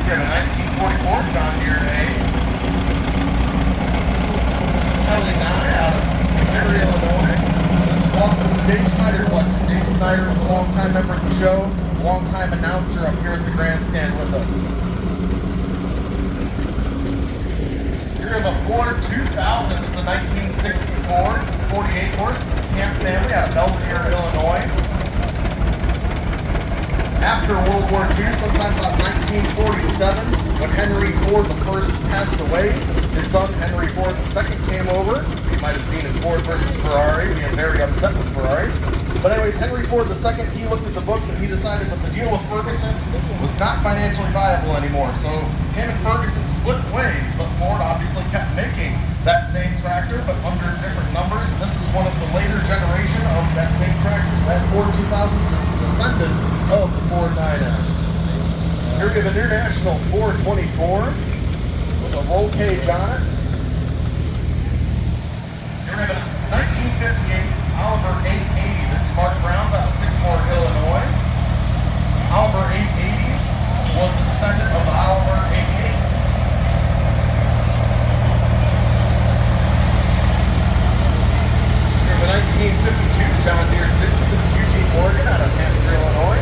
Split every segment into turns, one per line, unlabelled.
We have a 1944 John Deere A. This is Kelly Nye out of Henry, Illinois. This is walking with Dave Snyder collection. Dave Snyder is a longtime member of the show, longtime announcer up here at the grandstand with us. Here we have a Ford 2000. This is a 1964 48 horse. This is a Camp family out of Belvedere, Illinois. After World War II, sometime about 1947, when Henry Ford I passed away, his son Henry Ford II came over. You might have seen in Ford versus Ferrari, being very upset with Ferrari. But anyways, Henry Ford II, he looked at the books and he decided that the deal with Ferguson was not financially viable anymore. So him and Ferguson split ways, but Ford obviously kept making that same tractor, but under different numbers. And this is one of the later generation of that same tractor. So that Ford 2000 is a descendant of the Ford 9N. Here we have an International 424 with a roll cage on it. Here we have a 1958 Oliver 880. This is Mark Brown's out of Sycamore, Illinois. Oliver 880 was a descendant of the Oliver 88. Here's a 1952 John Deere 60. This is Eugene Morgan out of Hampshire, Illinois.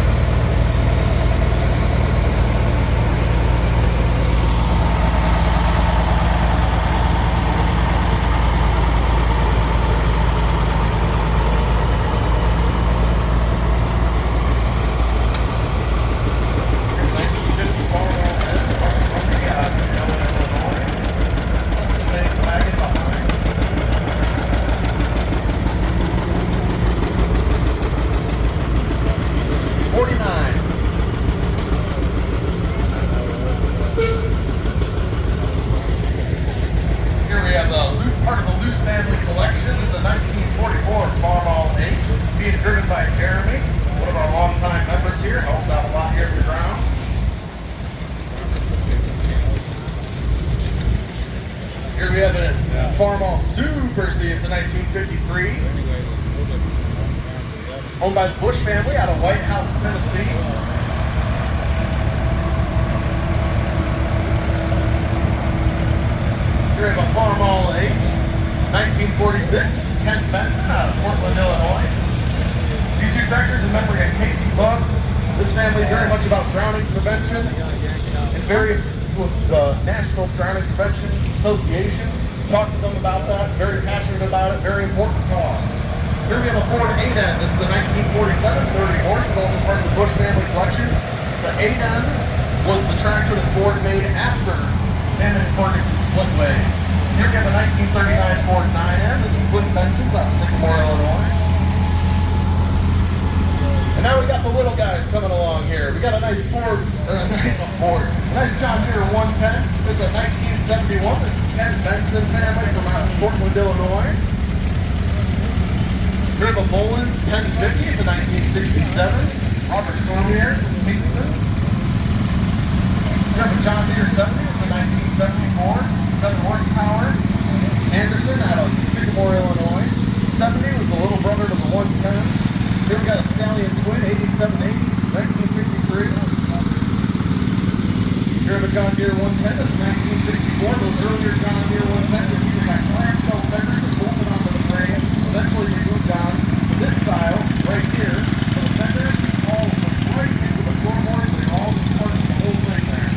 Here we have a Farmall Super C. It's a 1953. Owned by the Bush family out of White House, Tennessee. Here we have a Farmall H. 1946. This is Ken Benson out of Portland, Illinois. These two tractors in memory of Casey Bug. This family very much about drowning prevention and very with the National Drowning Prevention Association. Talked to them about that, very passionate about it, very important cause. Here we have a Ford 8N. This is a 1947 30 horse. It's also part of the Bush family collection. The 8N was the tractor that Ford made after him and Ferguson split ways. Here we have a 1939 Ford 9N. This is Clint Benson's out of Sycamore, Illinois. And now we got the little guys coming along here. We got a nice Ford, a nice John Deere 110. This is a 1971. This is Ken Benson family from out of Portland, Illinois. Here we have a Mullins 1050. It's a 1967. Robert Cormier from Kingston. We have a John Deere 70. It's a 1974. 7 horsepower. Anderson out of Sycamore, Illinois. 70 was the little brother to the 110. Here we got a Stallion Twin, 8780, 1963. Here we have a John Deere 110, that's 1964. Those earlier John Deere 110s just either got clamshell fenders and bolted onto the frame. Eventually we moved on to this style right here. So the fenders all went right into the floorboards. They all just part of the whole thing there.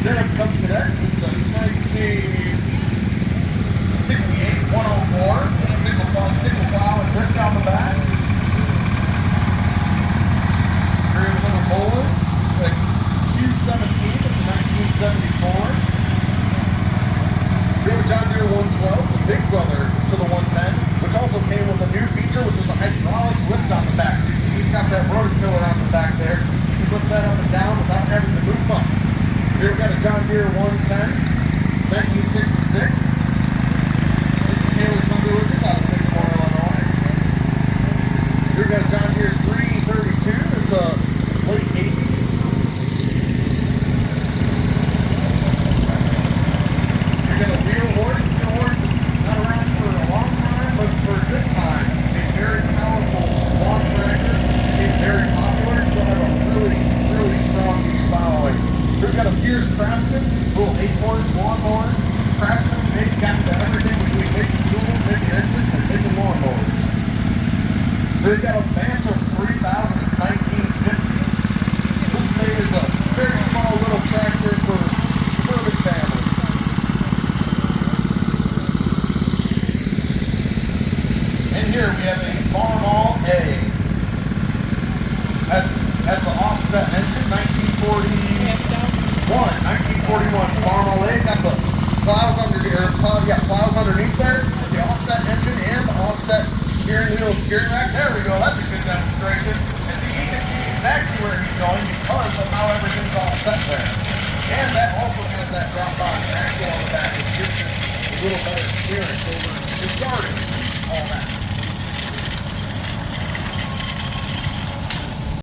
Then up comes Cadet. This is a 1968 104 with a single plow and disc on the back. Mullins, the Q17, it's a 1974. We have a John Deere 112, the big brother to the 110, which also came with a new feature, which was a hydraulic lift on the back. So you see you've got that rototiller on the back there. You can lift that up and down without having to move muscles. Here we've got a John Deere 110, 1966. This is Taylor Sunderland's out of Sycamore, Illinois. Here we've got a John Deere 332. It's a late 80s. You're going to wheel horse. Wheel horse is not around for a long time, but for a good time. A very powerful lawn tractor. Became very popular. Still have a really, really strong niche following. Here's we've got a Sears Craftsman, little 8-horse lawnmower. Craftsman, they've got everything between making tools, making engines, and making lawnmowers. They've got a Bantam 3000 from 1950. This thing is a very small little tractor for suburban families. And here we have a Farmall A. Has the offset engine, 1941 Farmall A. Got the plows underneath there. The offset engine and the offset steering wheel, steering rack. There we go. That's a good demonstration. And see, he can see exactly where he's going because of how everything's all set there. And that also has that drop box axle on the back, which gives you a little better clearance over discarding all that.